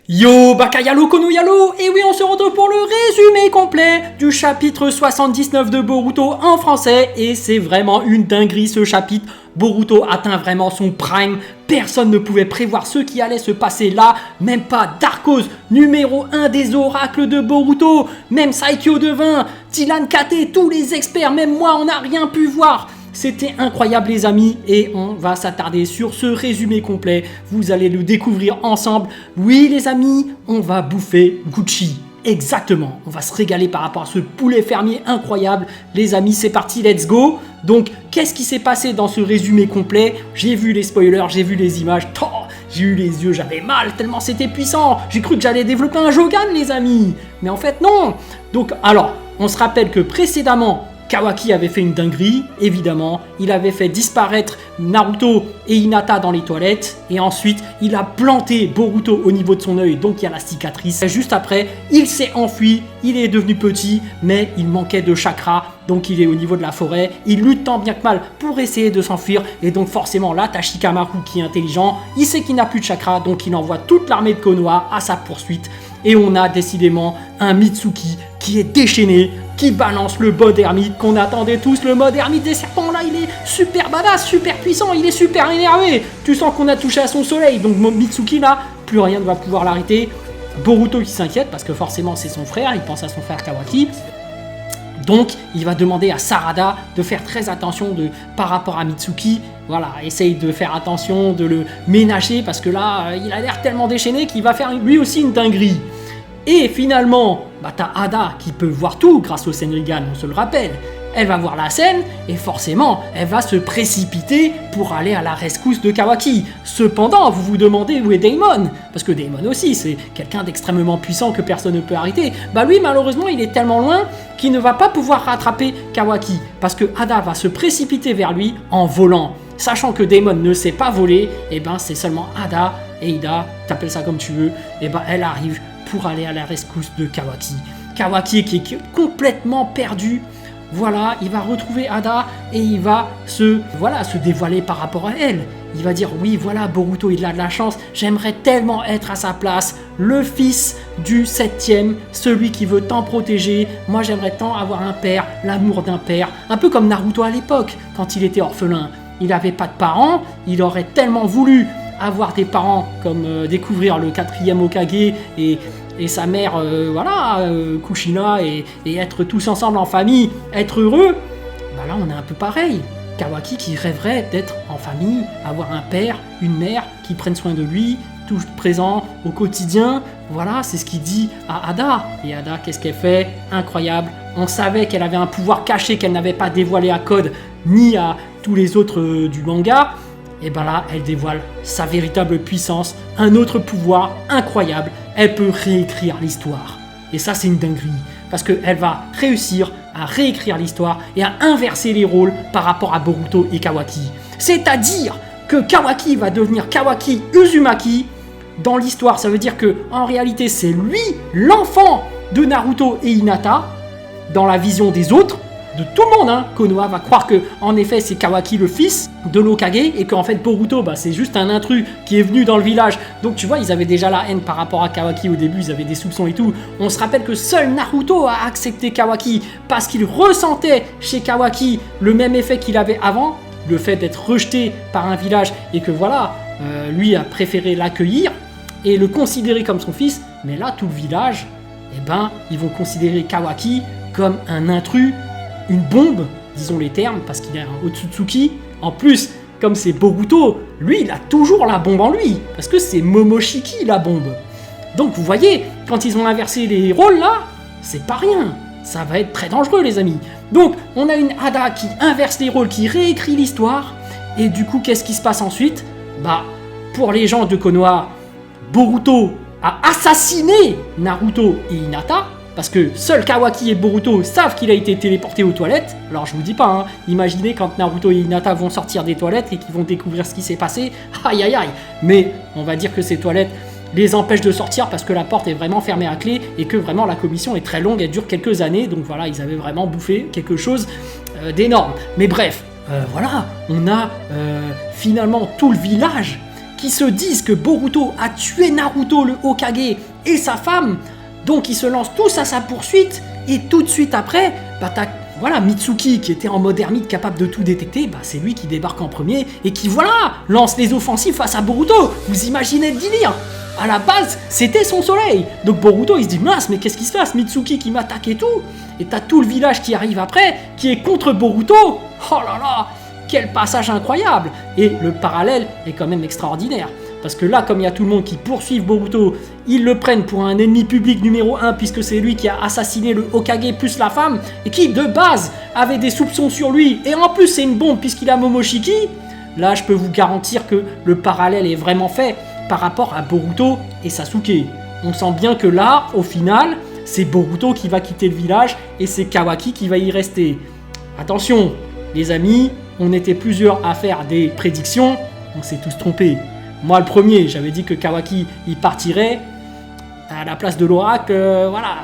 Yo, Bakayalo Konoyalo, et oui, on se retrouve pour le résumé complet du chapitre 79 de Boruto en français, et c'est vraiment une dinguerie ce chapitre. Boruto atteint vraiment son prime, personne ne pouvait prévoir ce qui allait se passer là, même pas Darkos, numéro 1 des oracles de Boruto, même Saikyo Devin, Tilan Kate, tous les experts, même moi on n'a rien pu voir. C'était incroyable les amis et on va s'attarder sur ce résumé complet. Vous allez le découvrir ensemble. Oui les amis, on va bouffer Gucci. Exactement, on va se régaler par rapport à ce poulet fermier incroyable. Les amis, c'est parti, let's go. Donc, qu'est-ce qui s'est passé dans ce résumé complet? J'ai vu les spoilers, j'ai vu les images. Oh, j'ai eu les yeux, j'avais mal tellement c'était puissant. J'ai cru que j'allais développer un Jogan les amis. Mais en fait non. Donc, alors, on se rappelle que précédemment, Kawaki avait fait une dinguerie, évidemment, il avait fait disparaître Naruto et Hinata dans les toilettes, et ensuite il a planté Boruto au niveau de son œil, donc il y a la cicatrice. Juste après, il s'est enfui, il est devenu petit, mais il manquait de chakra, donc il est au niveau de la forêt, il lutte tant bien que mal pour essayer de s'enfuir, et donc forcément là, t'as Shikamaru qui est intelligent, il sait qu'il n'a plus de chakra, donc il envoie toute l'armée de Konoha à sa poursuite, et on a décidément un Mitsuki qui est déchaîné, qui balance le mode ermite qu'on attendait tous, le mode ermite des serpents là, il est super badass, super puissant, il est super énervé, tu sens qu'on a touché à son soleil, donc Mitsuki là, plus rien ne va pouvoir l'arrêter. Boruto qui s'inquiète parce que forcément c'est son frère, il pense à son frère Kawaki, donc il va demander à Sarada de faire très attention par rapport à Mitsuki, voilà, essaye de faire attention, de le ménager parce que là, il a l'air tellement déchaîné qu'il va faire lui aussi une dinguerie. Et finalement, t'as Ada qui peut voir tout grâce au Senrigan, on se le rappelle. Elle va voir la scène et forcément, elle va se précipiter pour aller à la rescousse de Kawaki. Cependant, vous vous demandez où est Daemon? Parce que Daemon aussi, c'est quelqu'un d'extrêmement puissant que personne ne peut arrêter. Lui, malheureusement, il est tellement loin qu'il ne va pas pouvoir rattraper Kawaki. Parce que Ada va se précipiter vers lui en volant. Sachant que Daemon ne sait pas voler, c'est seulement Ada et Ida, t'appelles ça comme tu veux, elle arrive pour aller à la rescousse de Kawaki. Kawaki qui est complètement perdu. Voilà, il va retrouver Ada et il va se dévoiler par rapport à elle. Il va dire oui, voilà, Boruto, il a de la chance, j'aimerais tellement être à sa place, le fils du 7e, celui qui veut tant protéger. Moi, j'aimerais tant avoir un père, l'amour d'un père, un peu comme Naruto à l'époque, quand il était orphelin. Il n'avait pas de parents, il aurait tellement voulu avoir des parents comme découvrir le 4e Hokage et sa mère, Kushina, et être tous ensemble en famille, être heureux. Là on est un peu pareil. Kawaki qui rêverait d'être en famille, avoir un père, une mère qui prennent soin de lui, tout présent au quotidien. Voilà, c'est ce qu'il dit à Ada. Et Ada, qu'est-ce qu'elle fait? Incroyable. On savait qu'elle avait un pouvoir caché qu'elle n'avait pas dévoilé à Code ni à tous les autres du manga. Et là, elle dévoile sa véritable puissance, un autre pouvoir incroyable. Elle peut réécrire l'histoire. Et ça, c'est une dinguerie. Parce qu'elle va réussir à réécrire l'histoire et à inverser les rôles par rapport à Boruto et Kawaki. C'est-à-dire que Kawaki va devenir Kawaki Uzumaki dans l'histoire. Ça veut dire que en réalité, c'est lui, l'enfant de Naruto et Hinata, dans la vision des autres, de tout le monde, Konoha va croire que en effet c'est Kawaki le fils de l'Hokage et qu'en fait Boruto c'est juste un intrus qui est venu dans le village. Donc tu vois, ils avaient déjà la haine par rapport à Kawaki au début, ils avaient des soupçons et tout. On se rappelle que seul Naruto a accepté Kawaki parce qu'il ressentait chez Kawaki le même effet qu'il avait avant, le fait d'être rejeté par un village et que lui a préféré l'accueillir et le considérer comme son fils. Mais là tout le village, ils vont considérer Kawaki comme un intrus, une bombe, disons les termes, parce qu'il a un Otsutsuki. En plus, comme c'est Boruto, lui, il a toujours la bombe en lui, parce que c'est Momoshiki la bombe. Donc vous voyez, quand ils ont inversé les rôles là, c'est pas rien. Ça va être très dangereux les amis. Donc on a une Ada qui inverse les rôles, qui réécrit l'histoire, et du coup qu'est-ce qui se passe ensuite? Pour les gens de Konoha, Boruto a assassiné Naruto et Hinata, parce que seuls Kawaki et Boruto savent qu'il a été téléporté aux toilettes. Alors je vous dis pas, imaginez quand Naruto et Hinata vont sortir des toilettes et qu'ils vont découvrir ce qui s'est passé, aïe aïe aïe. Mais on va dire que ces toilettes les empêchent de sortir parce que la porte est vraiment fermée à clé et que vraiment la commission est très longue, elle dure quelques années, donc voilà, ils avaient vraiment bouffé quelque chose d'énorme. Mais bref, on a finalement tout le village qui se disent que Boruto a tué Naruto le Hokage et sa femme. Donc ils se lancent tous à sa poursuite et tout de suite après, t'as voilà, Mitsuki qui était en mode ermite capable de tout détecter, c'est lui qui débarque en premier et qui lance les offensives face à Boruto. Vous imaginez le délire? À la base, c'était son soleil. Donc Boruto il se dit mince, mais qu'est-ce qui se passe? Mitsuki qui m'attaque et tout. Et t'as tout le village qui arrive après, qui est contre Boruto. Oh là là, quel passage incroyable. Et le parallèle est quand même extraordinaire. Parce que là, comme il y a tout le monde qui poursuit Boruto, ils le prennent pour un ennemi public numéro 1 puisque c'est lui qui a assassiné le Hokage plus la femme et qui, de base, avait des soupçons sur lui. Et en plus, c'est une bombe puisqu'il a Momoshiki. Là, je peux vous garantir que le parallèle est vraiment fait par rapport à Boruto et Sasuke. On sent bien que là, au final, c'est Boruto qui va quitter le village et c'est Kawaki qui va y rester. Attention, les amis, on était plusieurs à faire des prédictions, on s'est tous trompés. Moi, le premier, j'avais dit que Kawaki, il partirait à la place de l'Oracle,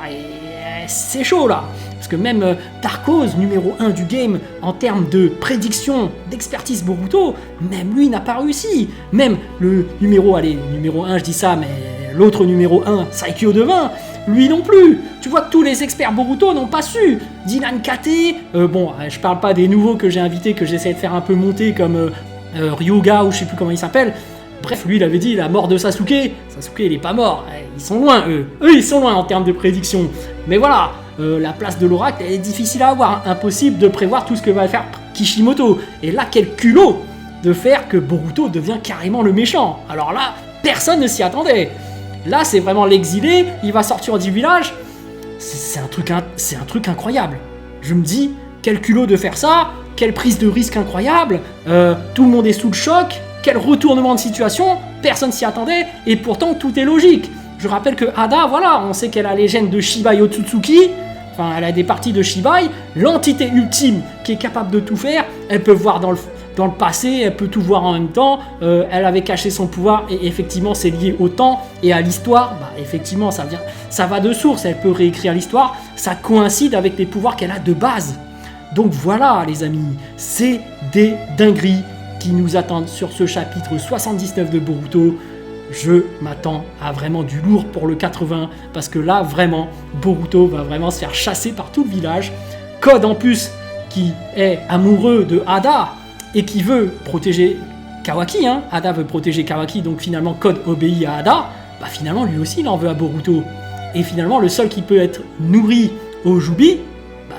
et c'est chaud là. Parce que même Darkose, numéro 1 du game, en termes de prédiction, d'expertise Boruto, même lui n'a pas réussi. Même le numéro 1, je dis ça, mais l'autre numéro 1, Saikyo Devin, lui non plus. Tu vois que tous les experts Boruto n'ont pas su. Dylan Kate, je parle pas des nouveaux que j'ai invités, que j'essaie de faire un peu monter, comme Ryuga, ou je sais plus comment il s'appelle. Bref, lui, il avait dit la mort de Sasuke. Sasuke, il est pas mort. Ils sont loin, eux. Eux, ils sont loin en termes de prédiction. Mais voilà, la place de l'oracle, elle est difficile à avoir. Impossible de prévoir tout ce que va faire Kishimoto. Et là, quel culot de faire que Boruto devient carrément le méchant. Alors là, personne ne s'y attendait. Là, c'est vraiment l'exilé. Il va sortir du village. C'est un truc incroyable. Je me dis, quel culot de faire ça. Quelle prise de risque incroyable. Tout le monde est sous le choc. Quel retournement de situation, personne s'y attendait, et pourtant tout est logique. Je rappelle que Ada, on sait qu'elle a les gènes de Shibai Otsutsuki, elle a des parties de Shibai, l'entité ultime qui est capable de tout faire, elle peut voir dans le passé, elle peut tout voir en même temps, elle avait caché son pouvoir, et effectivement c'est lié au temps et à l'histoire, effectivement ça va de source, elle peut réécrire l'histoire, ça coïncide avec les pouvoirs qu'elle a de base. Donc voilà les amis, c'est des dingueries qui nous attendent sur ce chapitre 79 de Boruto. Je m'attends à vraiment du lourd pour le 80, parce que là, vraiment, Boruto va vraiment se faire chasser par tout le village. Code, en plus, qui est amoureux de Ada, et qui veut protéger Kawaki, Ada veut protéger Kawaki, donc finalement, Code obéit à Ada, finalement, lui aussi, il en veut à Boruto. Et finalement, le seul qui peut être nourri au Jubi,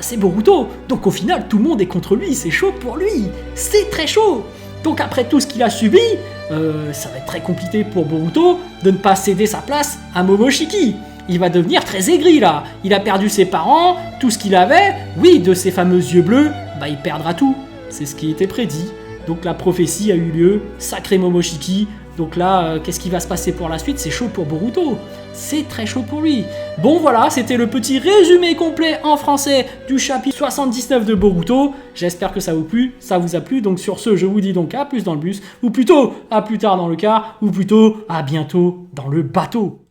c'est Boruto. Donc au final, tout le monde est contre lui, c'est chaud pour lui. C'est très chaud. Donc après tout ce qu'il a subi, ça va être très compliqué pour Boruto de ne pas céder sa place à Momoshiki. Il va devenir très aigri là. Il a perdu ses parents, tout ce qu'il avait. Oui, de ses fameux yeux bleus, il perdra tout. C'est ce qui était prédit. Donc la prophétie a eu lieu, sacré Momoshiki. Donc là, qu'est-ce qui va se passer pour la suite? C'est chaud pour Boruto. C'est très chaud pour lui. Bon voilà, c'était le petit résumé complet en français du chapitre 79 de Boruto. J'espère que ça vous a plu. Donc sur ce, je vous dis donc à plus dans le bus, ou plutôt à plus tard dans le car, ou plutôt à bientôt dans le bateau.